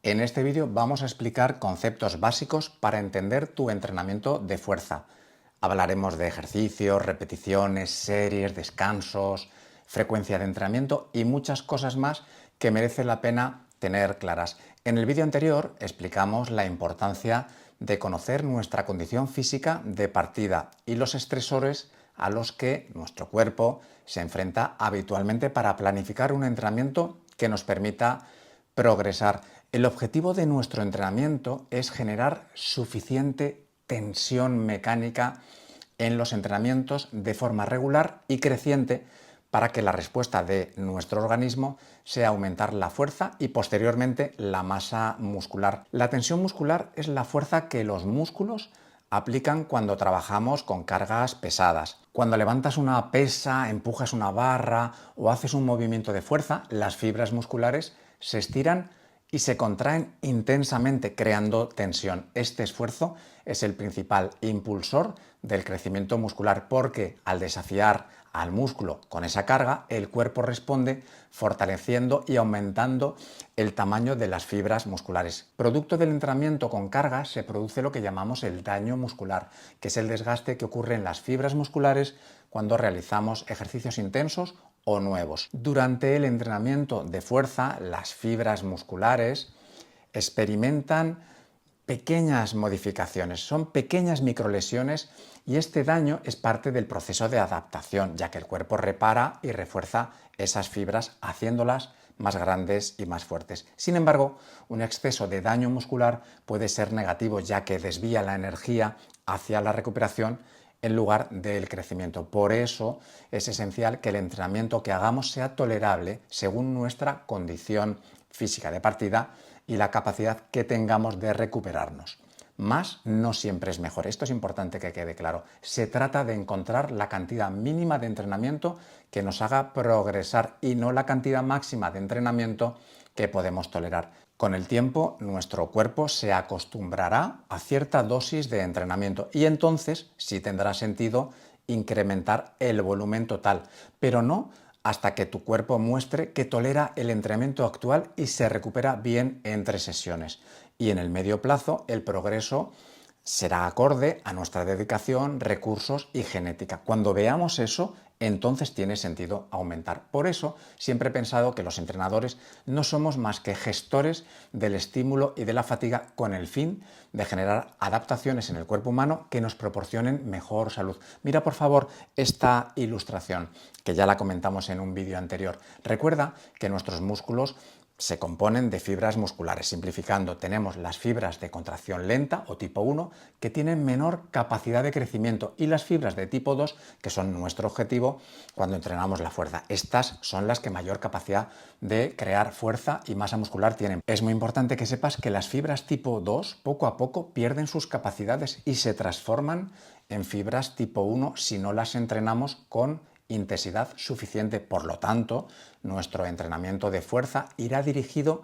En este vídeo vamos a explicar conceptos básicos para entender tu entrenamiento de fuerza. Hablaremos de ejercicios, repeticiones, series, descansos, frecuencia de entrenamiento y muchas cosas más que merece la pena tener claras. En el vídeo anterior explicamos la importancia de conocer nuestra condición física de partida y los estresores a los que nuestro cuerpo se enfrenta habitualmente para planificar un entrenamiento que nos permita progresar. El objetivo de nuestro entrenamiento es generar suficiente tensión mecánica en los entrenamientos de forma regular y creciente para que la respuesta de nuestro organismo sea aumentar la fuerza y posteriormente la masa muscular. La tensión muscular es la fuerza que los músculos aplican cuando trabajamos con cargas pesadas. Cuando levantas una pesa, empujas una barra o haces un movimiento de fuerza, las fibras musculares se estiran y se contraen intensamente, creando tensión. Este esfuerzo es el principal impulsor del crecimiento muscular porque al desafiar al músculo con esa carga, el cuerpo responde fortaleciendo y aumentando el tamaño de las fibras musculares. Producto del entrenamiento con cargas se produce lo que llamamos el daño muscular, que es el desgaste que ocurre en las fibras musculares cuando realizamos ejercicios intensos o nuevos. Durante el entrenamiento de fuerza, las fibras musculares experimentan pequeñas modificaciones, son pequeñas microlesiones y este daño es parte del proceso de adaptación, ya que el cuerpo repara y refuerza esas fibras haciéndolas más grandes y más fuertes. Sin embargo, un exceso de daño muscular puede ser negativo, ya que desvía la energía hacia la recuperación en lugar del crecimiento. Por eso es esencial que el entrenamiento que hagamos sea tolerable según nuestra condición física de partida y la capacidad que tengamos de recuperarnos. Más no siempre es mejor. Esto es importante que quede claro. Se trata de encontrar la cantidad mínima de entrenamiento que nos haga progresar y no la cantidad máxima de entrenamiento que podemos tolerar. Con el tiempo, nuestro cuerpo se acostumbrará a cierta dosis de entrenamiento y entonces sí tendrá sentido incrementar el volumen total, pero no hasta que tu cuerpo muestre que tolera el entrenamiento actual y se recupera bien entre sesiones. Y en el medio plazo, el progreso será acorde a nuestra dedicación, recursos y genética. Cuando veamos eso, entonces tiene sentido aumentar. Por eso siempre he pensado que los entrenadores no somos más que gestores del estímulo y de la fatiga con el fin de generar adaptaciones en el cuerpo humano que nos proporcionen mejor salud. Mira por favor esta ilustración, que ya la comentamos en un vídeo anterior. Recuerda que nuestros músculos se componen de fibras musculares. Simplificando, tenemos las fibras de contracción lenta o tipo 1 que tienen menor capacidad de crecimiento y las fibras de tipo 2 que son nuestro objetivo cuando entrenamos la fuerza. Estas son las que mayor capacidad de crear fuerza y masa muscular tienen. Es muy importante que sepas que las fibras tipo 2 poco a poco pierden sus capacidades y se transforman en fibras tipo 1 si no las entrenamos con intensidad suficiente. Por lo tanto, nuestro entrenamiento de fuerza irá dirigido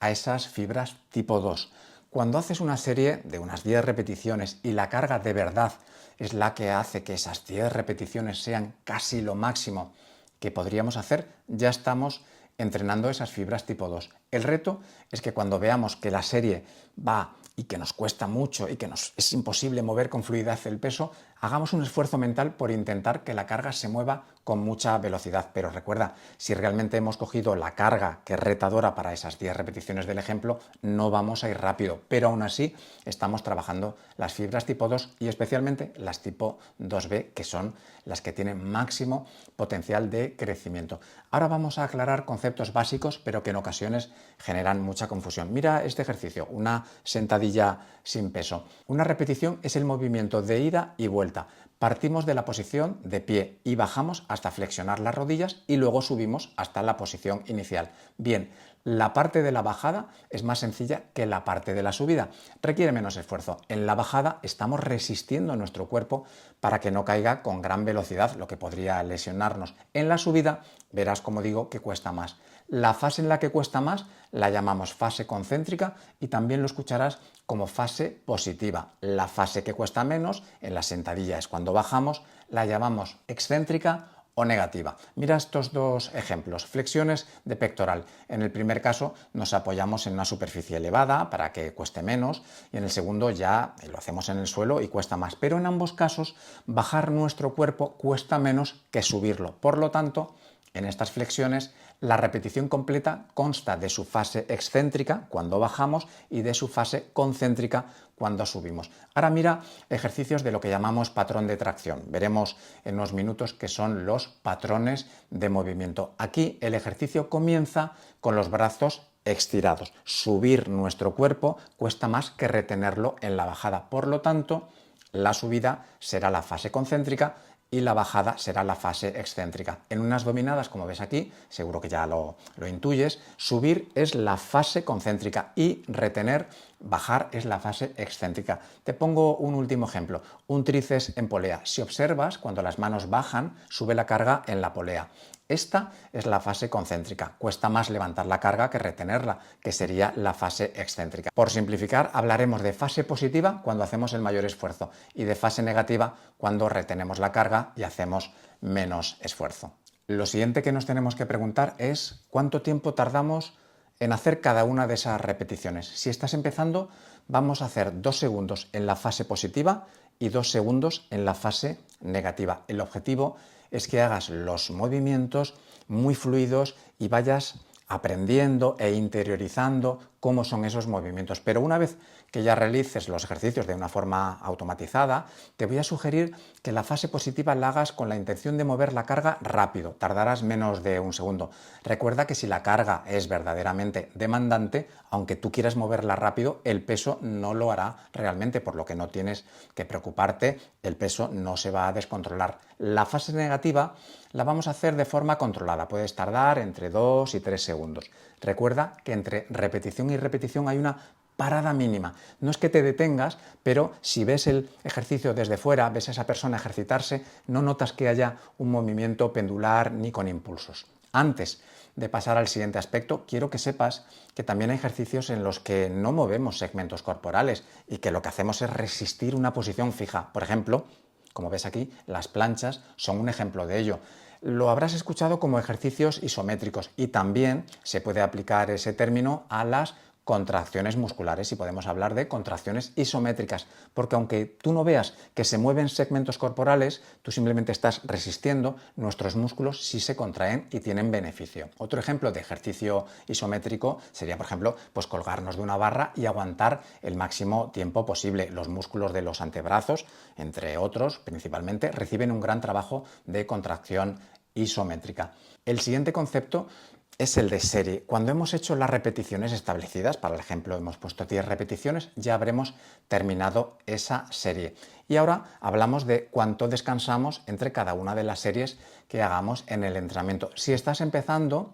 a esas fibras tipo 2. Cuando haces una serie de unas 10 repeticiones y la carga de verdad es la que hace que esas 10 repeticiones sean casi lo máximo que podríamos hacer, ya estamos entrenando esas fibras tipo 2. El reto es que cuando veamos que la serie va y que nos cuesta mucho y que es imposible mover con fluidez el peso, hagamos un esfuerzo mental por intentar que la carga se mueva con mucha velocidad. Pero recuerda, si realmente hemos cogido la carga que es retadora para esas 10 repeticiones del ejemplo, no vamos a ir rápido, pero aún así estamos trabajando las fibras tipo 2 y especialmente las tipo 2B, que son las que tienen máximo potencial de crecimiento. Ahora vamos a aclarar conceptos básicos, pero que en ocasiones generan mucha confusión. Mira este ejercicio, una sentadilla sin peso. Una repetición es el movimiento de ida y vuelta. Partimos de la posición de pie y bajamos hasta flexionar las rodillas y luego subimos hasta la posición inicial. Bien, la parte de la bajada es más sencilla que la parte de la subida. Requiere menos esfuerzo. En la bajada estamos resistiendo nuestro cuerpo para que no caiga con gran velocidad, lo que podría lesionarnos. En la subida verás, como digo, que cuesta más. La fase en la que cuesta más la llamamos fase concéntrica y también lo escucharás como fase positiva. La fase que cuesta menos en la sentadilla es cuando bajamos, la llamamos excéntrica o negativa. Mira estos dos ejemplos, flexiones de pectoral. En el primer caso nos apoyamos en una superficie elevada para que cueste menos y en el segundo ya lo hacemos en el suelo y cuesta más. Pero en ambos casos bajar nuestro cuerpo cuesta menos que subirlo. Por lo tanto, en estas flexiones, la repetición completa consta de su fase excéntrica cuando bajamos y de su fase concéntrica cuando subimos. Ahora mira ejercicios de lo que llamamos patrón de tracción. Veremos en unos minutos qué son los patrones de movimiento. Aquí el ejercicio comienza con los brazos estirados. Subir nuestro cuerpo cuesta más que retenerlo en la bajada. Por lo tanto, la subida será la fase concéntrica y la bajada será la fase excéntrica. En unas dominadas, como ves aquí, seguro que ya lo intuyes, subir es la fase concéntrica y retener, bajar, es la fase excéntrica. Te pongo un último ejemplo, un tríceps en polea. Si observas, cuando las manos bajan, sube la carga en la polea. Esta es la fase concéntrica. Cuesta más levantar la carga que retenerla, que sería la fase excéntrica. Por simplificar, hablaremos de fase positiva cuando hacemos el mayor esfuerzo y de fase negativa cuando retenemos la carga y hacemos menos esfuerzo. Lo siguiente que nos tenemos que preguntar es ¿cuánto tiempo tardamos en hacer cada una de esas repeticiones? Si estás empezando, vamos a hacer 2 segundos en la fase positiva y 2 segundos en la fase negativa. El objetivo es que hagas los movimientos muy fluidos y vayas aprendiendo e interiorizando cómo son esos movimientos. Pero una vez que ya realices los ejercicios de una forma automatizada, te voy a sugerir que la fase positiva la hagas con la intención de mover la carga rápido, tardarás menos de un segundo. Recuerda que si la carga es verdaderamente demandante, aunque tú quieras moverla rápido, el peso no lo hará realmente, por lo que no tienes que preocuparte, el peso no se va a descontrolar. La fase negativa la vamos a hacer de forma controlada, puedes tardar entre 2 y 3 segundos. Recuerda que entre repetición y repetición hay una parada mínima. No es que te detengas, pero si ves el ejercicio desde fuera, ves a esa persona ejercitarse, no notas que haya un movimiento pendular ni con impulsos. Antes de pasar al siguiente aspecto, quiero que sepas que también hay ejercicios en los que no movemos segmentos corporales y que lo que hacemos es resistir una posición fija. Por ejemplo, como ves aquí, las planchas son un ejemplo de ello. Lo habrás escuchado como ejercicios isométricos y también se puede aplicar ese término a las contracciones musculares y podemos hablar de contracciones isométricas, porque aunque tú no veas que se mueven segmentos corporales, tú simplemente estás resistiendo, nuestros músculos sí se contraen y tienen beneficio. Otro ejemplo de ejercicio isométrico sería, por ejemplo, pues colgarnos de una barra y aguantar el máximo tiempo posible. Los músculos de los antebrazos, entre otros, principalmente, reciben un gran trabajo de contracción isométrica. El siguiente concepto es el de serie. Cuando hemos hecho las repeticiones establecidas, para el ejemplo hemos puesto 10 repeticiones, ya habremos terminado esa serie. Y ahora hablamos de cuánto descansamos entre cada una de las series que hagamos en el entrenamiento. Si estás empezando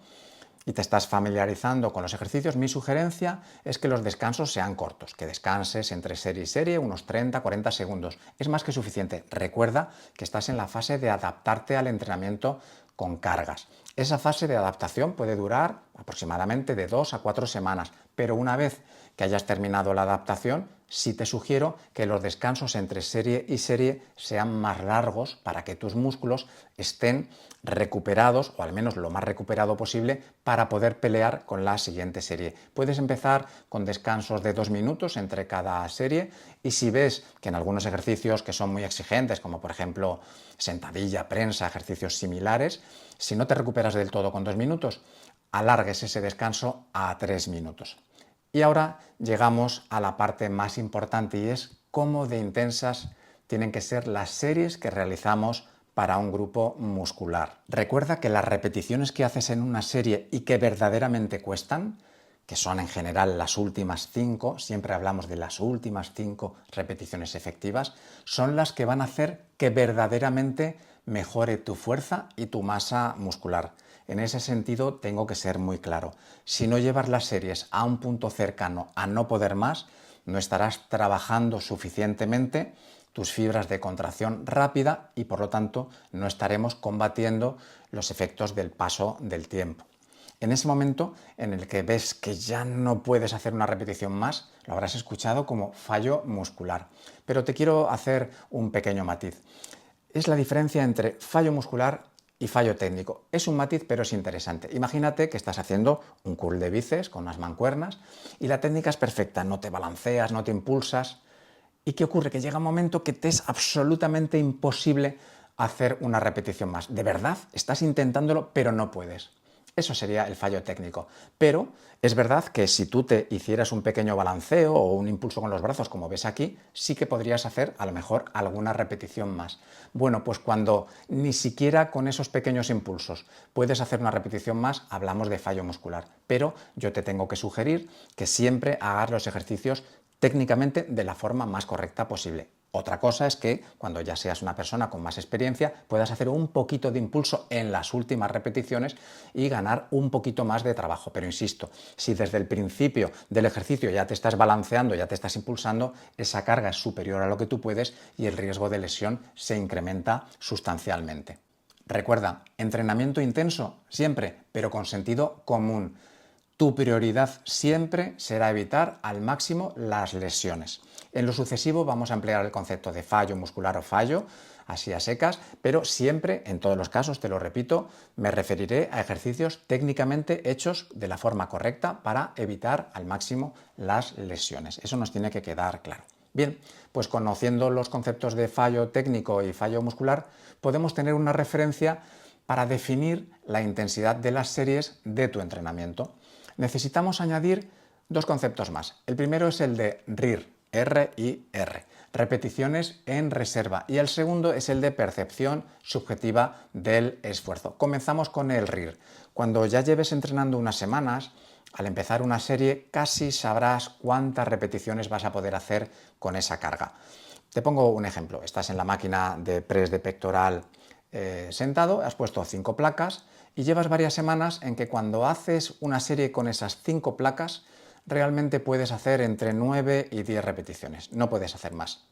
y te estás familiarizando con los ejercicios, mi sugerencia es que los descansos sean cortos, que descanses entre serie y serie unos 30-40 segundos. Es más que suficiente. Recuerda que estás en la fase de adaptarte al entrenamiento con cargas. Esa fase de adaptación puede durar aproximadamente de 2 a 4 semanas, pero una vez que hayas terminado la adaptación, sí te sugiero que los descansos entre serie y serie sean más largos para que tus músculos estén recuperados, o al menos lo más recuperado posible, para poder pelear con la siguiente serie. Puedes empezar con descansos de 2 minutos entre cada serie y si ves que en algunos ejercicios que son muy exigentes, como por ejemplo sentadilla, prensa, ejercicios similares, si no te recuperas del todo con 2 minutos, alargues ese descanso a 3 minutos. Y ahora llegamos a la parte más importante y es cómo de intensas tienen que ser las series que realizamos para un grupo muscular. Recuerda que las repeticiones que haces en una serie y que verdaderamente cuestan, que son en general las últimas 5, siempre hablamos de las últimas 5 repeticiones efectivas, son las que van a hacer que verdaderamente mejore tu fuerza y tu masa muscular. En ese sentido tengo que ser muy claro. Si no llevas las series a un punto cercano a no poder más, no estarás trabajando suficientemente tus fibras de contracción rápida y por lo tanto no estaremos combatiendo los efectos del paso del tiempo. En ese momento en el que ves que ya no puedes hacer una repetición más, lo habrás escuchado como fallo muscular. Pero te quiero hacer un pequeño matiz. Es la diferencia entre fallo muscular y fallo técnico. Es un matiz, pero es interesante. Imagínate que estás haciendo un curl de bíceps con unas mancuernas y la técnica es perfecta, no te balanceas, no te impulsas. ¿Y qué ocurre? Que llega un momento que te es absolutamente imposible hacer una repetición más. De verdad, estás intentándolo, pero no puedes. Eso sería el fallo técnico. Pero es verdad que si tú te hicieras un pequeño balanceo o un impulso con los brazos, como ves aquí, sí que podrías hacer a lo mejor alguna repetición más. Bueno, pues cuando ni siquiera con esos pequeños impulsos puedes hacer una repetición más, hablamos de fallo muscular. Pero yo te tengo que sugerir que siempre hagas los ejercicios técnicamente de la forma más correcta posible. Otra cosa es que cuando ya seas una persona con más experiencia puedas hacer un poquito de impulso en las últimas repeticiones y ganar un poquito más de trabajo. Pero insisto, si desde el principio del ejercicio ya te estás balanceando, ya te estás impulsando, esa carga es superior a lo que tú puedes y el riesgo de lesión se incrementa sustancialmente. Recuerda, entrenamiento intenso siempre, pero con sentido común. Tu prioridad siempre será evitar al máximo las lesiones. En lo sucesivo vamos a emplear el concepto de fallo muscular o fallo, así a secas, pero siempre, en todos los casos, te lo repito, me referiré a ejercicios técnicamente hechos de la forma correcta para evitar al máximo las lesiones. Eso nos tiene que quedar claro. Bien, pues conociendo los conceptos de fallo técnico y fallo muscular, podemos tener una referencia para definir la intensidad de las series de tu entrenamiento. Necesitamos añadir dos conceptos más. El primero es el de RIR, R-I-R, repeticiones en reserva, y el segundo es el de percepción subjetiva del esfuerzo. Comenzamos con el RIR. Cuando ya lleves entrenando unas semanas, al empezar una serie casi sabrás cuántas repeticiones vas a poder hacer con esa carga. Te pongo un ejemplo. Estás en la máquina de press de pectoral sentado, has puesto 5 placas y llevas varias semanas en que cuando haces una serie con esas 5 placas realmente puedes hacer entre 9 y 10 repeticiones, no puedes hacer más.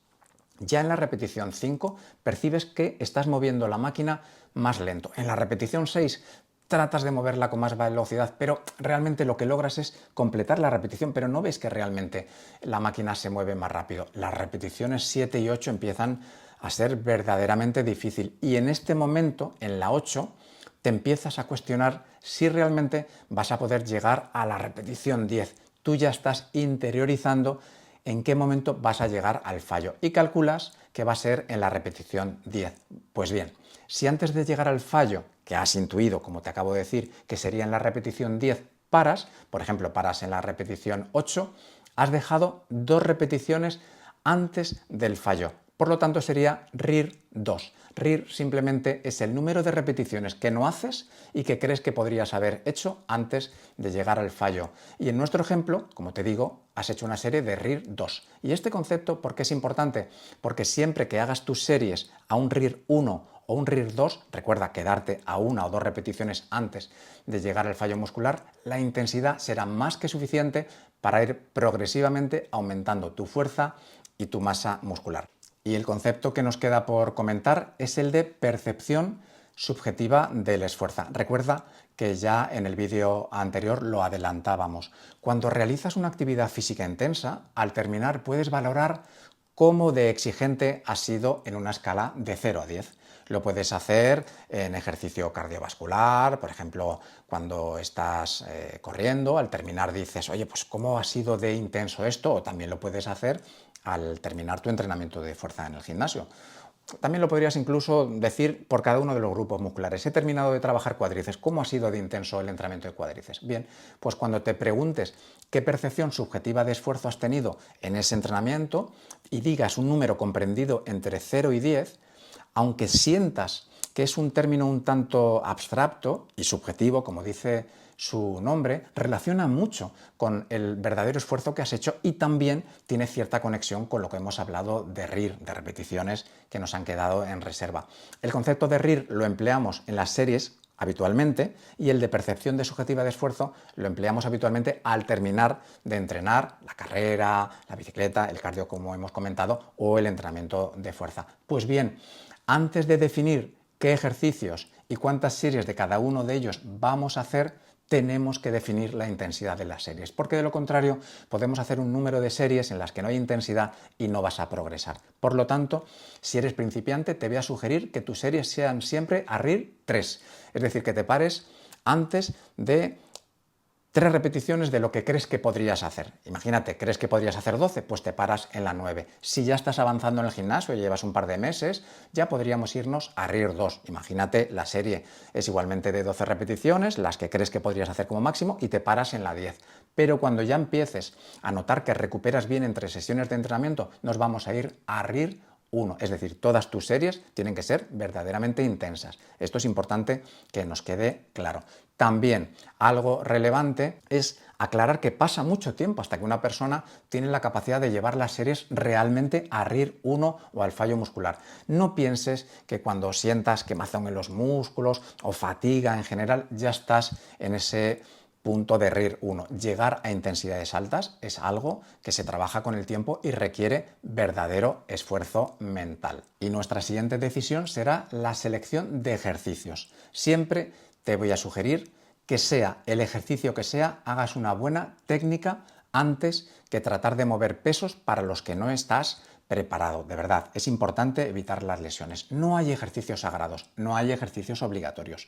Ya en la repetición 5 percibes que estás moviendo la máquina más lento. En la repetición 6 tratas de moverla con más velocidad, pero realmente lo que logras es completar la repetición, pero no ves que realmente la máquina se mueve más rápido. Las repeticiones 7 y 8 empiezan a ser verdaderamente difícil y en este momento, en la 8, te empiezas a cuestionar si realmente vas a poder llegar a la repetición 10. Tú ya estás interiorizando en qué momento vas a llegar al fallo y calculas que va a ser en la repetición 10. Pues bien, si antes de llegar al fallo, que has intuido, como te acabo de decir, que sería en la repetición 10, paras, por ejemplo, paras en la repetición 8, has dejado 2 repeticiones antes del fallo. Por lo tanto, sería RIR 2. RIR simplemente es el número de repeticiones que no haces y que crees que podrías haber hecho antes de llegar al fallo. Y en nuestro ejemplo, como te digo, has hecho una serie de RIR 2. Y este concepto, ¿por qué es importante? Porque siempre que hagas tus series a un RIR 1 o un RIR 2, recuerda quedarte a 1 o 2 repeticiones antes de llegar al fallo muscular, la intensidad será más que suficiente para ir progresivamente aumentando tu fuerza y tu masa muscular. Y el concepto que nos queda por comentar es el de percepción subjetiva del esfuerzo. Recuerda que ya en el vídeo anterior lo adelantábamos. Cuando realizas una actividad física intensa, al terminar puedes valorar cómo de exigente ha sido en una escala de 0 a 10. Lo puedes hacer en ejercicio cardiovascular, por ejemplo, cuando estás corriendo, al terminar dices, oye, pues ¿cómo ha sido de intenso esto? O también lo puedes hacer al terminar tu entrenamiento de fuerza en el gimnasio. También lo podrías incluso decir por cada uno de los grupos musculares. He terminado de trabajar cuádriceps. ¿Cómo ha sido de intenso el entrenamiento de cuádriceps? Bien, pues cuando te preguntes qué percepción subjetiva de esfuerzo has tenido en ese entrenamiento y digas un número comprendido entre 0 y 10, aunque sientas que es un término un tanto abstracto y subjetivo, como dice su nombre, relaciona mucho con el verdadero esfuerzo que has hecho y también tiene cierta conexión con lo que hemos hablado de RIR, de repeticiones que nos han quedado en reserva. El concepto de RIR lo empleamos en las series habitualmente y el de percepción de subjetiva de esfuerzo lo empleamos habitualmente al terminar de entrenar la carrera, la bicicleta, el cardio como hemos comentado o el entrenamiento de fuerza. Pues bien, antes de definir qué ejercicios y cuántas series de cada uno de ellos vamos a hacer, tenemos que definir la intensidad de las series, porque de lo contrario podemos hacer un número de series en las que no hay intensidad y no vas a progresar. Por lo tanto, si eres principiante, te voy a sugerir que tus series sean siempre a RIR 3, es decir, que te pares antes de 3 repeticiones de lo que crees que podrías hacer. Imagínate, ¿crees que podrías hacer 12? Pues te paras en la 9. Si ya estás avanzando en el gimnasio y llevas un par de meses, ya podríamos irnos a RIR 2. Imagínate, la serie es igualmente de 12 repeticiones, las que crees que podrías hacer como máximo, y te paras en la 10. Pero cuando ya empieces a notar que recuperas bien entre sesiones de entrenamiento, nos vamos a ir a RIR 1, es decir, todas tus series tienen que ser verdaderamente intensas. Esto es importante que nos quede claro. También algo relevante es aclarar que pasa mucho tiempo hasta que una persona tiene la capacidad de llevar las series realmente a RIR 1 o al fallo muscular. No pienses que cuando sientas quemazón en los músculos o fatiga en general ya estás en ese punto de RIR 1. Llegar a intensidades altas es algo que se trabaja con el tiempo y requiere verdadero esfuerzo mental. Y nuestra siguiente decisión será la selección de ejercicios. Siempre te voy a sugerir que sea el ejercicio que sea, hagas una buena técnica antes que tratar de mover pesos para los que no estás preparado. De verdad, es importante evitar las lesiones. No hay ejercicios sagrados, no hay ejercicios obligatorios.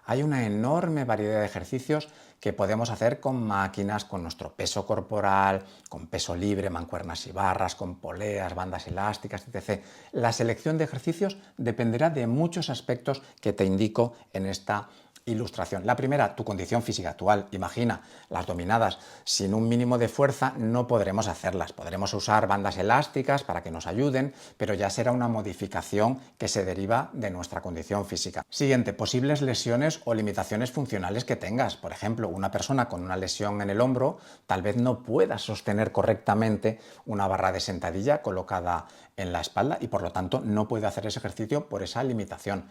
Hay una enorme variedad de ejercicios que podemos hacer con máquinas, con nuestro peso corporal, con peso libre, mancuernas y barras, con poleas, bandas elásticas, etc. La selección de ejercicios dependerá de muchos aspectos que te indico en esta ilustración. La primera, tu condición física actual. Imagina, las dominadas sin un mínimo de fuerza no podremos hacerlas. Podremos usar bandas elásticas para que nos ayuden, pero ya será una modificación que se deriva de nuestra condición física. Siguiente, posibles lesiones o limitaciones funcionales que tengas. Por ejemplo, una persona con una lesión en el hombro tal vez no pueda sostener correctamente una barra de sentadilla colocada en la espalda y por lo tanto no puede hacer ese ejercicio por esa limitación.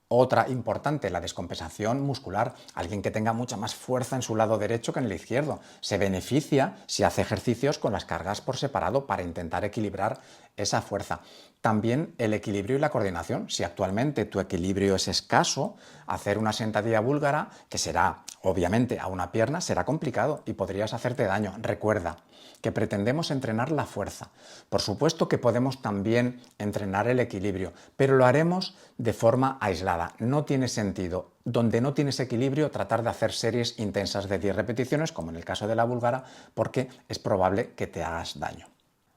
Otra importante, la descompensación muscular. Alguien que tenga mucha más fuerza en su lado derecho que en el izquierdo se beneficia si hace ejercicios con las cargas por separado para intentar equilibrar esa fuerza. También el equilibrio y la coordinación. Si actualmente tu equilibrio es escaso, hacer una sentadilla búlgara, que será obviamente a una pierna, será complicado y podrías hacerte daño. Recuerda que pretendemos entrenar la fuerza. Por supuesto que podemos también entrenar el equilibrio, pero lo haremos de forma aislada. No tiene sentido, donde no tienes equilibrio, tratar de hacer series intensas de 10 repeticiones, como en el caso de la búlgara, porque es probable que te hagas daño.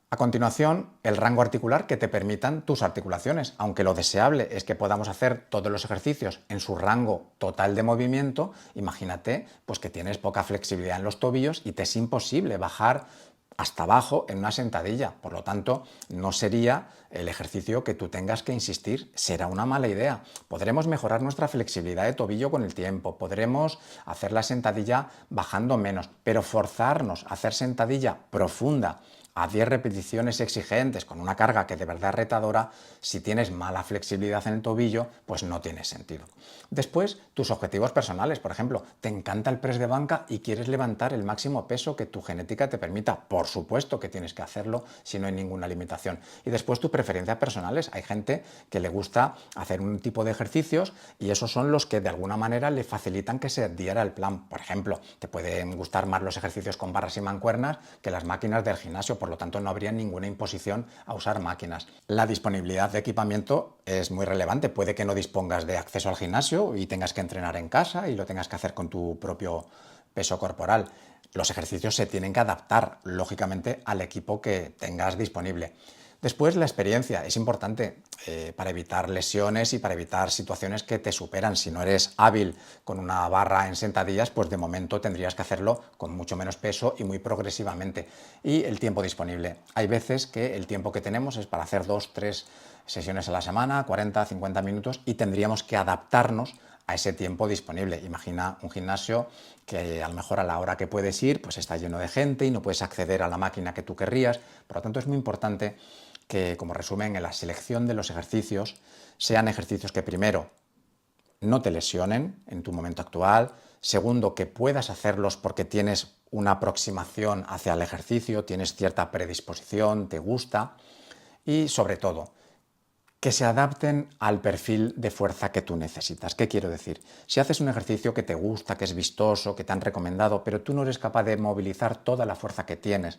A continuación, el rango articular que te permitan tus articulaciones. Aunque lo deseable es que podamos hacer todos los ejercicios en su rango total de movimiento, imagínate pues que tienes poca flexibilidad en los tobillos y te es imposible bajar hasta abajo en una sentadilla. Por lo tanto, no sería el ejercicio que tú tengas que insistir. Será una mala idea. Podremos mejorar nuestra flexibilidad de tobillo con el tiempo. Podremos hacer la sentadilla bajando menos. Pero forzarnos a hacer sentadilla profunda a 10 repeticiones exigentes con una carga que de verdad es retadora, si tienes mala flexibilidad en el tobillo, pues no tiene sentido. Después, tus objetivos personales. Por ejemplo, te encanta el press de banca y quieres levantar el máximo peso que tu genética te permita. Por supuesto que tienes que hacerlo si no hay ninguna limitación. Y después, tus preferencias personales. Hay gente que le gusta hacer un tipo de ejercicios y esos son los que de alguna manera le facilitan que se adhiera al plan. Por ejemplo, te pueden gustar más los ejercicios con barras y mancuernas que las máquinas del gimnasio. Por lo tanto, no habría ninguna imposición a usar máquinas. La disponibilidad de equipamiento es muy relevante. Puede que no dispongas de acceso al gimnasio y tengas que entrenar en casa y lo tengas que hacer con tu propio peso corporal. Los ejercicios se tienen que adaptar, lógicamente, al equipo que tengas disponible. Después, la experiencia es importante para evitar lesiones y para evitar situaciones que te superan. Si no eres hábil con una barra en sentadillas, pues de momento tendrías que hacerlo con mucho menos peso y muy progresivamente. Y el tiempo disponible. Hay veces que el tiempo que tenemos es para hacer 2-3 sesiones a la semana, 40-50 minutos, y tendríamos que adaptarnos a ese tiempo disponible. Imagina un gimnasio que a lo mejor a la hora que puedes ir pues está lleno de gente y no puedes acceder a la máquina que tú querrías. Por lo tanto, es muy importante que, como resumen, en la selección de los ejercicios sean ejercicios que primero no te lesionen en tu momento actual, segundo, que puedas hacerlos porque tienes una aproximación hacia el ejercicio, tienes cierta predisposición, te gusta, y sobre todo, que se adapten al perfil de fuerza que tú necesitas. ¿Qué quiero decir? Si haces un ejercicio que te gusta, que es vistoso, que te han recomendado, pero tú no eres capaz de movilizar toda la fuerza que tienes,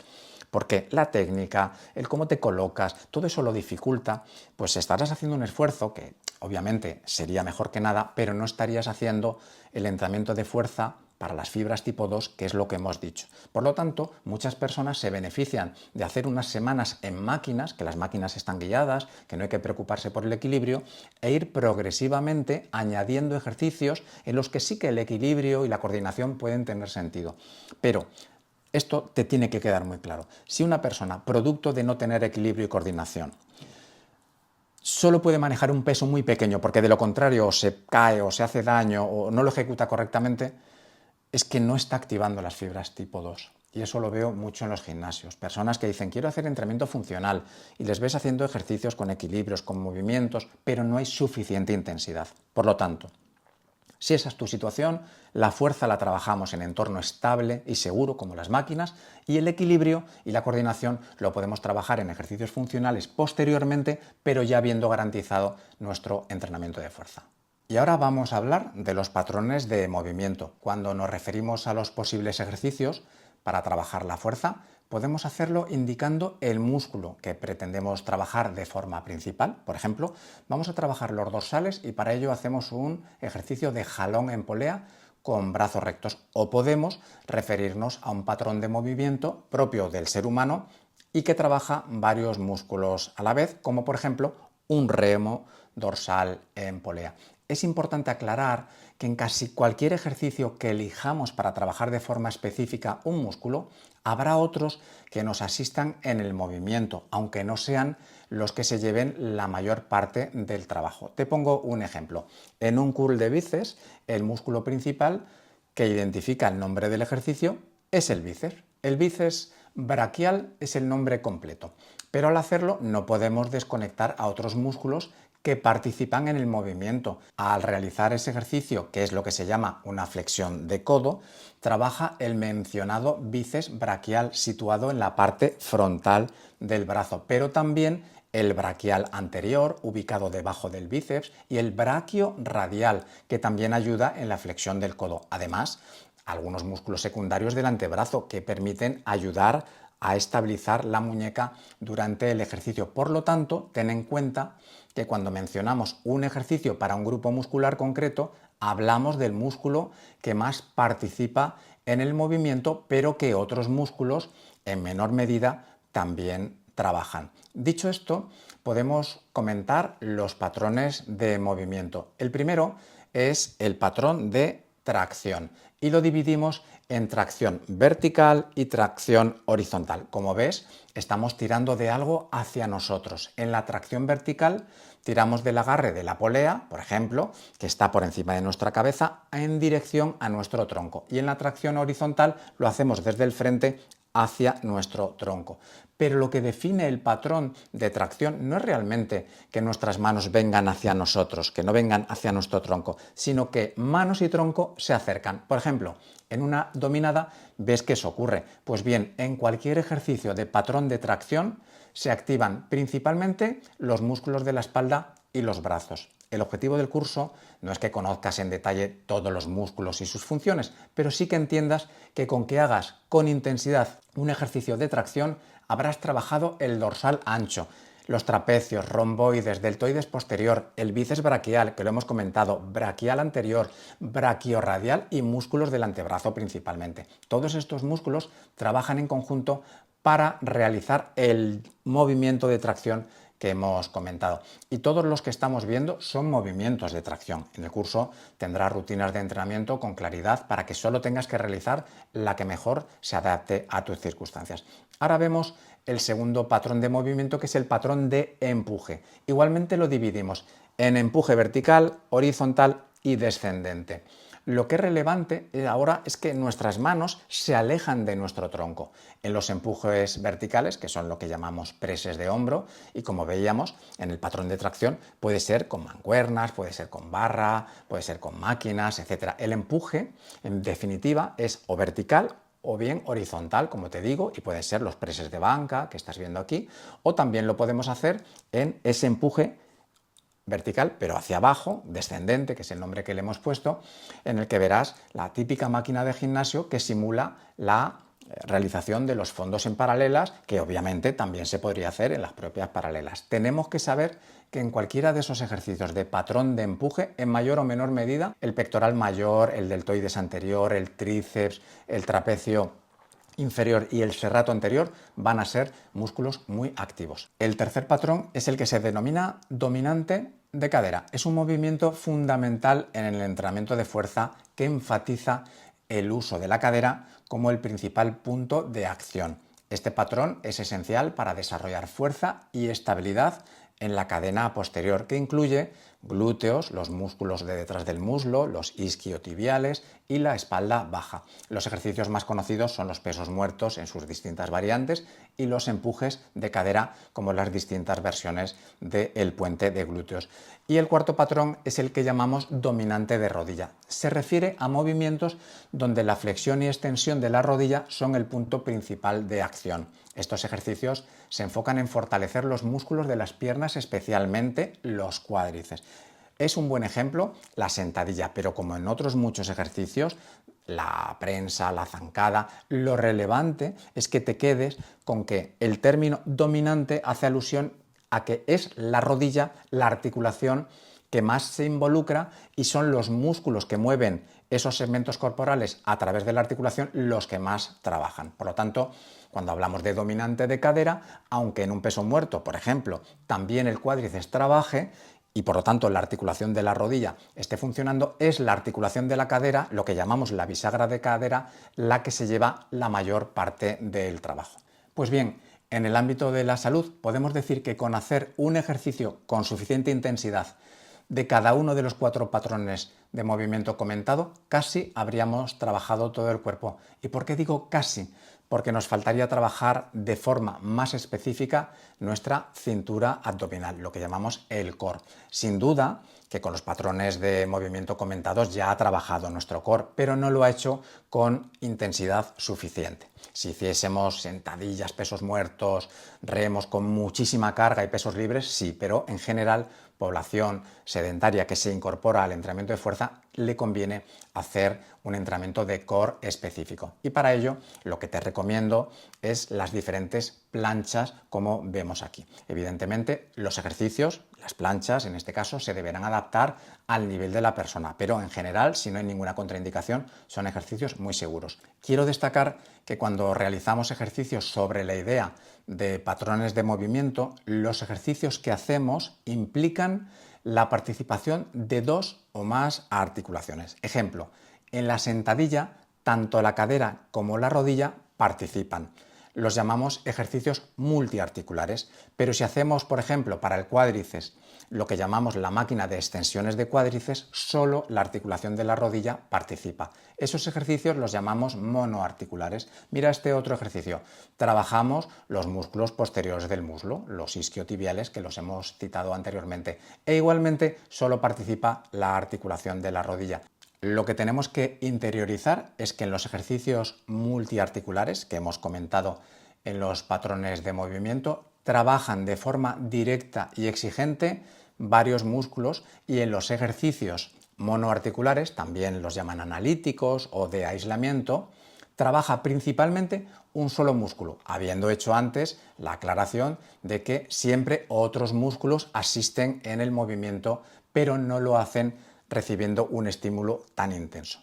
porque la técnica, el cómo te colocas, todo eso lo dificulta, pues estarás haciendo un esfuerzo que obviamente sería mejor que nada, pero no estarías haciendo el entrenamiento de fuerza para las fibras tipo 2, que es lo que hemos dicho. Por lo tanto, muchas personas se benefician de hacer unas semanas en máquinas, que las máquinas están guiadas, que no hay que preocuparse por el equilibrio, e ir progresivamente añadiendo ejercicios en los que sí que el equilibrio y la coordinación pueden tener sentido. Pero esto te tiene que quedar muy claro. Si una persona, producto de no tener equilibrio y coordinación, solo puede manejar un peso muy pequeño, porque de lo contrario o se cae o se hace daño o no lo ejecuta correctamente, es que no está activando las fibras tipo 2. Y eso lo veo mucho en los gimnasios. Personas que dicen, quiero hacer entrenamiento funcional, y les ves haciendo ejercicios con equilibrios, con movimientos, pero no hay suficiente intensidad. Por lo tanto, si esa es tu situación, la fuerza la trabajamos en entorno estable y seguro como las máquinas, y el equilibrio y la coordinación lo podemos trabajar en ejercicios funcionales posteriormente, pero ya habiendo garantizado nuestro entrenamiento de fuerza. Y ahora vamos a hablar de los patrones de movimiento. Cuando nos referimos a los posibles ejercicios para trabajar la fuerza, podemos hacerlo indicando el músculo que pretendemos trabajar de forma principal. Por ejemplo, vamos a trabajar los dorsales y para ello hacemos un ejercicio de jalón en polea con brazos rectos. O podemos referirnos a un patrón de movimiento propio del ser humano y que trabaja varios músculos a la vez, como por ejemplo un remo dorsal en polea. Es importante aclarar que en casi cualquier ejercicio que elijamos para trabajar de forma específica un músculo, habrá otros que nos asistan en el movimiento, aunque no sean los que se lleven la mayor parte del trabajo. Te pongo un ejemplo. En un curl de bíceps, el músculo principal que identifica el nombre del ejercicio es el bíceps. El bíceps braquial es el nombre completo, pero al hacerlo no podemos desconectar a otros músculos que participan en el movimiento. Al realizar ese ejercicio, que es lo que se llama una flexión de codo, trabaja el mencionado bíceps braquial situado en la parte frontal del brazo, pero también el braquial anterior, ubicado debajo del bíceps, y el braquio radial, que también ayuda en la flexión del codo. Además, algunos músculos secundarios del antebrazo que permiten ayudar a estabilizar la muñeca durante el ejercicio. Por lo tanto, ten en cuenta que cuando mencionamos un ejercicio para un grupo muscular concreto, hablamos del músculo que más participa en el movimiento, pero que otros músculos en menor medida también trabajan. Dicho esto, podemos comentar los patrones de movimiento. El primero es el patrón de tracción y lo dividimos en tracción vertical y tracción horizontal. Como ves, estamos tirando de algo hacia nosotros. En la tracción vertical tiramos del agarre de la polea, por ejemplo, que está por encima de nuestra cabeza, en dirección a nuestro tronco. Y en la tracción horizontal lo hacemos desde el frente hacia nuestro tronco. Pero lo que define el patrón de tracción no es realmente que nuestras manos vengan hacia nosotros, que no vengan hacia nuestro tronco, sino que manos y tronco se acercan. Por ejemplo, en una dominada ves que eso ocurre. Pues bien, en cualquier ejercicio de patrón de tracción se activan principalmente los músculos de la espalda y los brazos. El objetivo del curso no es que conozcas en detalle todos los músculos y sus funciones, pero sí que entiendas que con que hagas con intensidad un ejercicio de tracción habrás trabajado el dorsal ancho, los trapecios, romboides, deltoides posterior, el bíceps braquial, que lo hemos comentado, braquial anterior, braquiorradial y músculos del antebrazo principalmente. Todos estos músculos trabajan en conjunto para realizar el movimiento de tracción que hemos comentado. Y todos los que estamos viendo son movimientos de tracción. En el curso tendrás rutinas de entrenamiento con claridad para que solo tengas que realizar la que mejor se adapte a tus circunstancias. Ahora vemos el segundo patrón de movimiento, que es el patrón de empuje. Igualmente lo dividimos en empuje vertical, horizontal y descendente. Lo que es relevante ahora es que nuestras manos se alejan de nuestro tronco. En los empujes verticales, que son lo que llamamos preses de hombro, y como veíamos en el patrón de tracción, puede ser con mancuernas, puede ser con barra, puede ser con máquinas, etc. El empuje, en definitiva, es o vertical o bien horizontal, como te digo, y pueden ser los preses de banca que estás viendo aquí, o también lo podemos hacer en ese empuje vertical, pero hacia abajo, descendente, que es el nombre que le hemos puesto, en el que verás la típica máquina de gimnasio que simula la realización de los fondos en paralelas, que obviamente también se podría hacer en las propias paralelas. Tenemos que saber que en cualquiera de esos ejercicios de patrón de empuje, en mayor o menor medida, el pectoral mayor, el deltoides anterior, el tríceps, el trapecio inferior y el serrato anterior van a ser músculos muy activos. El tercer patrón es el que se denomina dominante de cadera. Es un movimiento fundamental en el entrenamiento de fuerza que enfatiza el uso de la cadera como el principal punto de acción. Este patrón es esencial para desarrollar fuerza y estabilidad en la cadena posterior, que incluye glúteos, los músculos de detrás del muslo, los isquiotibiales y la espalda baja. Los ejercicios más conocidos son los pesos muertos en sus distintas variantes y los empujes de cadera, como las distintas versiones del puente de glúteos. Y el cuarto patrón es el que llamamos dominante de rodilla. Se refiere a movimientos donde la flexión y extensión de la rodilla son el punto principal de acción. Estos ejercicios se enfocan en fortalecer los músculos de las piernas, especialmente los cuádriceps. Es un buen ejemplo la sentadilla, pero como en otros muchos ejercicios, la prensa, la zancada, lo relevante es que te quedes con que el término dominante hace alusión a que es la rodilla la articulación que más se involucra y son los músculos que mueven esos segmentos corporales a través de la articulación los que más trabajan. Por lo tanto, cuando hablamos de dominante de cadera, aunque en un peso muerto, por ejemplo, también el cuádriceps trabaje y por lo tanto la articulación de la rodilla esté funcionando, es la articulación de la cadera, lo que llamamos la bisagra de cadera, la que se lleva la mayor parte del trabajo. Pues bien, en el ámbito de la salud podemos decir que con hacer un ejercicio con suficiente intensidad de cada uno de los 4 patrones de movimiento comentado, casi habríamos trabajado todo el cuerpo. ¿Y por qué digo casi? Porque nos faltaría trabajar de forma más específica nuestra cintura abdominal, lo que llamamos el core. Sin duda que con los patrones de movimiento comentados ya ha trabajado nuestro core, pero no lo ha hecho con intensidad suficiente. Si hiciésemos sentadillas, pesos muertos, remos con muchísima carga y pesos libres, sí, pero en general, población sedentaria que se incorpora al entrenamiento de fuerza, le conviene hacer un entrenamiento de core específico. Y para ello, lo que te recomiendo es las diferentes planchas, como vemos aquí. Evidentemente, los ejercicios, las planchas, en este caso, se deberán adaptar al nivel de la persona, pero en general, si no hay ninguna contraindicación, son ejercicios muy seguros. Quiero destacar que cuando realizamos ejercicios sobre la idea de patrones de movimiento, los ejercicios que hacemos implican la participación de 2 o más articulaciones. Ejemplo, en la sentadilla, tanto la cadera como la rodilla participan. Los llamamos ejercicios multiarticulares, pero si hacemos, por ejemplo, para el cuádriceps, lo que llamamos la máquina de extensiones de cuádriceps, solo la articulación de la rodilla participa. Esos ejercicios los llamamos monoarticulares. Mira este otro ejercicio. Trabajamos los músculos posteriores del muslo, los isquiotibiales, que los hemos citado anteriormente, e igualmente solo participa la articulación de la rodilla. Lo que tenemos que interiorizar es que en los ejercicios multiarticulares que hemos comentado en los patrones de movimiento trabajan de forma directa y exigente varios músculos y en los ejercicios monoarticulares, también los llaman analíticos o de aislamiento, trabaja principalmente un solo músculo, habiendo hecho antes la aclaración de que siempre otros músculos asisten en el movimiento, pero no lo hacen recibiendo un estímulo tan intenso.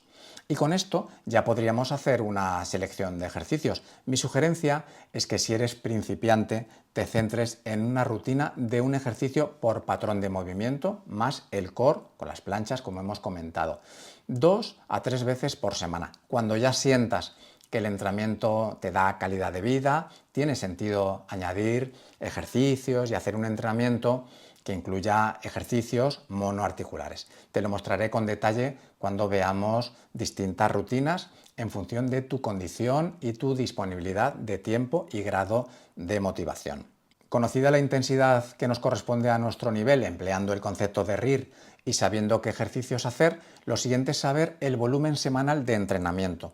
Y con esto ya podríamos hacer una selección de ejercicios. Mi sugerencia es que si eres principiante te centres en una rutina de un ejercicio por patrón de movimiento más el core con las planchas, como hemos comentado, 2 a 3 veces por semana. Cuando ya sientas que el entrenamiento te da calidad de vida, tiene sentido añadir ejercicios y hacer un entrenamiento que incluya ejercicios monoarticulares. Te lo mostraré con detalle cuando veamos distintas rutinas en función de tu condición y tu disponibilidad de tiempo y grado de motivación. Conocida la intensidad que nos corresponde a nuestro nivel, empleando el concepto de RIR y sabiendo qué ejercicios hacer, lo siguiente es saber el volumen semanal de entrenamiento.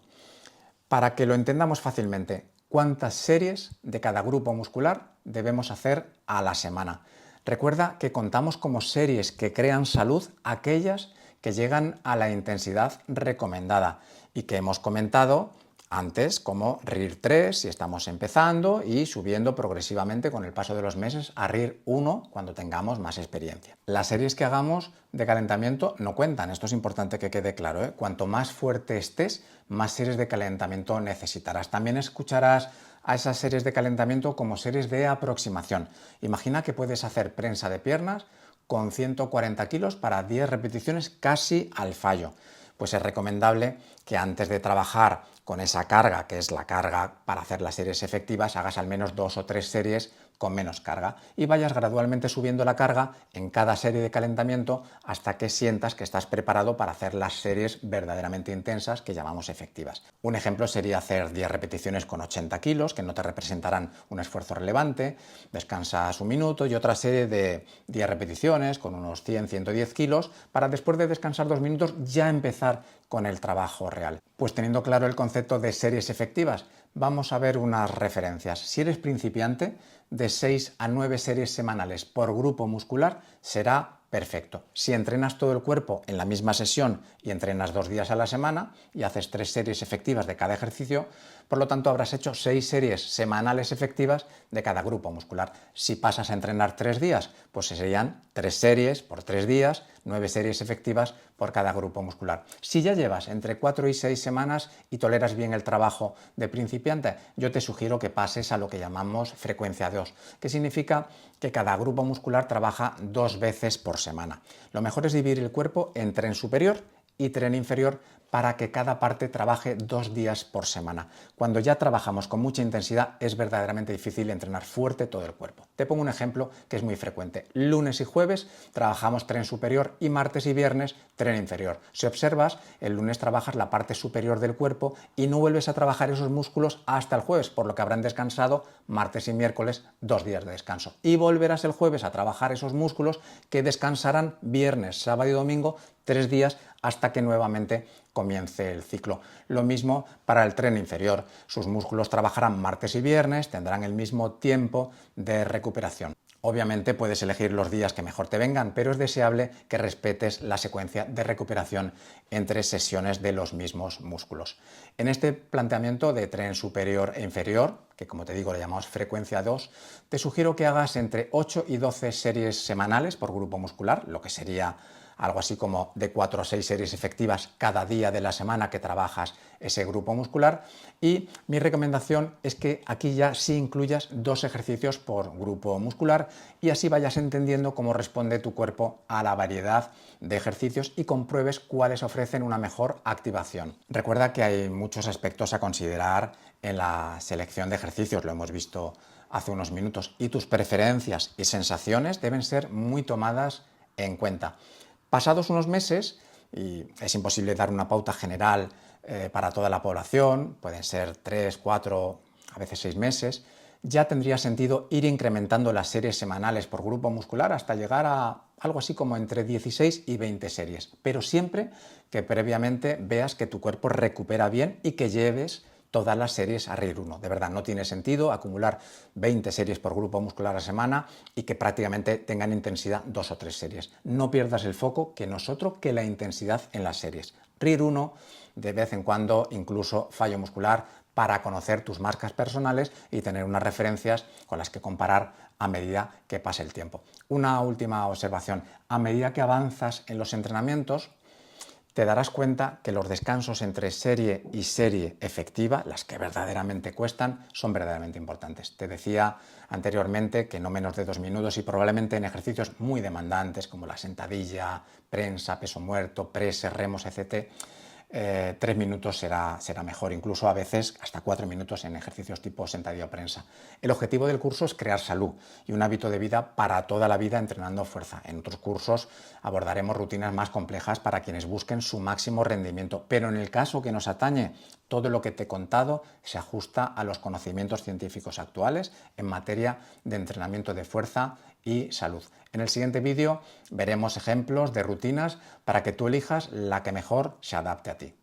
Para que lo entendamos fácilmente, ¿cuántas series de cada grupo muscular debemos hacer a la semana? Recuerda que contamos como series que crean salud aquellas que llegan a la intensidad recomendada y que hemos comentado antes como RIR 3 si estamos empezando y subiendo progresivamente con el paso de los meses a RIR 1 cuando tengamos más experiencia. Las series que hagamos de calentamiento no cuentan, esto es importante que quede claro, ¿eh? Cuanto más fuerte estés, más series de calentamiento necesitarás. También escucharás a esas series de calentamiento como series de aproximación. Imagina que puedes hacer prensa de piernas con 140 kilos para 10 repeticiones casi al fallo. Pues es recomendable que antes de trabajar con esa carga, que es la carga para hacer las series efectivas, hagas al menos 2 o 3 series con menos carga y vayas gradualmente subiendo la carga en cada serie de calentamiento hasta que sientas que estás preparado para hacer las series verdaderamente intensas que llamamos efectivas. Un ejemplo sería hacer 10 repeticiones con 80 kilos, que no te representarán un esfuerzo relevante, descansas un minuto y otra serie de 10 repeticiones con unos 100-110 kilos para después de descansar 2 minutos ya empezar con el trabajo real. Pues teniendo claro el concepto de series efectivas, vamos a ver unas referencias. Si eres principiante, de 6 a 9 series semanales por grupo muscular será perfecto. Si entrenas todo el cuerpo en la misma sesión y entrenas 2 días a la semana y haces 3 series efectivas de cada ejercicio, por lo tanto habrás hecho 6 series semanales efectivas de cada grupo muscular. Si pasas a entrenar 3 días, pues serían 3 series por 3 días, 9 series efectivas por cada grupo muscular. Si ya llevas entre 4 y 6 semanas y toleras bien el trabajo de principiante, yo te sugiero que pases a lo que llamamos frecuencia 2, que significa que cada grupo muscular trabaja 2 veces por semana. Lo mejor es dividir el cuerpo en tren superior y tren inferior para que cada parte trabaje 2 días por semana. Cuando ya trabajamos con mucha intensidad es verdaderamente difícil entrenar fuerte todo el cuerpo. Te pongo un ejemplo que es muy frecuente. Lunes y jueves trabajamos tren superior y martes y viernes tren inferior. Si observas, el lunes trabajas la parte superior del cuerpo y no vuelves a trabajar esos músculos hasta el jueves, por lo que habrán descansado martes y miércoles 2 días de descanso. Y volverás el jueves a trabajar esos músculos que descansarán viernes, sábado y domingo 3 días hasta que nuevamente comience el ciclo. Lo mismo para el tren inferior. Sus músculos trabajarán martes y viernes, tendrán el mismo tiempo de recuperación. Obviamente puedes elegir los días que mejor te vengan, pero es deseable que respetes la secuencia de recuperación entre sesiones de los mismos músculos. En este planteamiento de tren superior e inferior, que como te digo le llamamos frecuencia 2, te sugiero que hagas entre 8 y 12 series semanales por grupo muscular, lo que sería algo así como de 4 a 6 series efectivas cada día de la semana que trabajas ese grupo muscular. Y mi recomendación es que aquí ya sí incluyas 2 ejercicios por grupo muscular y así vayas entendiendo cómo responde tu cuerpo a la variedad de ejercicios y compruebes cuáles ofrecen una mejor activación. Recuerda que hay muchos aspectos a considerar en la selección de ejercicios, lo hemos visto hace unos minutos, y tus preferencias y sensaciones deben ser muy tomadas en cuenta. Pasados unos meses, y es imposible dar una pauta general para toda la población, pueden ser 3, 4, a veces 6 meses, ya tendría sentido ir incrementando las series semanales por grupo muscular hasta llegar a algo así como entre 16 y 20 series, pero siempre que previamente veas que tu cuerpo recupera bien y que lleves todas las series a RIR 1. De verdad, no tiene sentido acumular 20 series por grupo muscular a la semana y que prácticamente tengan intensidad 2 o 3 series. No pierdas el foco, que no es otro que la intensidad en las series. RIR 1, de vez en cuando incluso fallo muscular, para conocer tus marcas personales y tener unas referencias con las que comparar a medida que pase el tiempo. Una última observación. A medida que avanzas en los entrenamientos, te darás cuenta que los descansos entre serie y serie efectiva, las que verdaderamente cuestan, son verdaderamente importantes. Te decía anteriormente que no menos de 2 minutos y probablemente en ejercicios muy demandantes como la sentadilla, prensa, peso muerto, press, remos, etc., 3 minutos será mejor, incluso a veces hasta 4 minutos en ejercicios tipo sentadilla o prensa. El objetivo del curso es crear salud y un hábito de vida para toda la vida entrenando fuerza. En otros cursos abordaremos rutinas más complejas para quienes busquen su máximo rendimiento, pero en el caso que nos atañe, todo lo que te he contado se ajusta a los conocimientos científicos actuales en materia de entrenamiento de fuerza y salud. En el siguiente vídeo veremos ejemplos de rutinas para que tú elijas la que mejor se adapte a ti.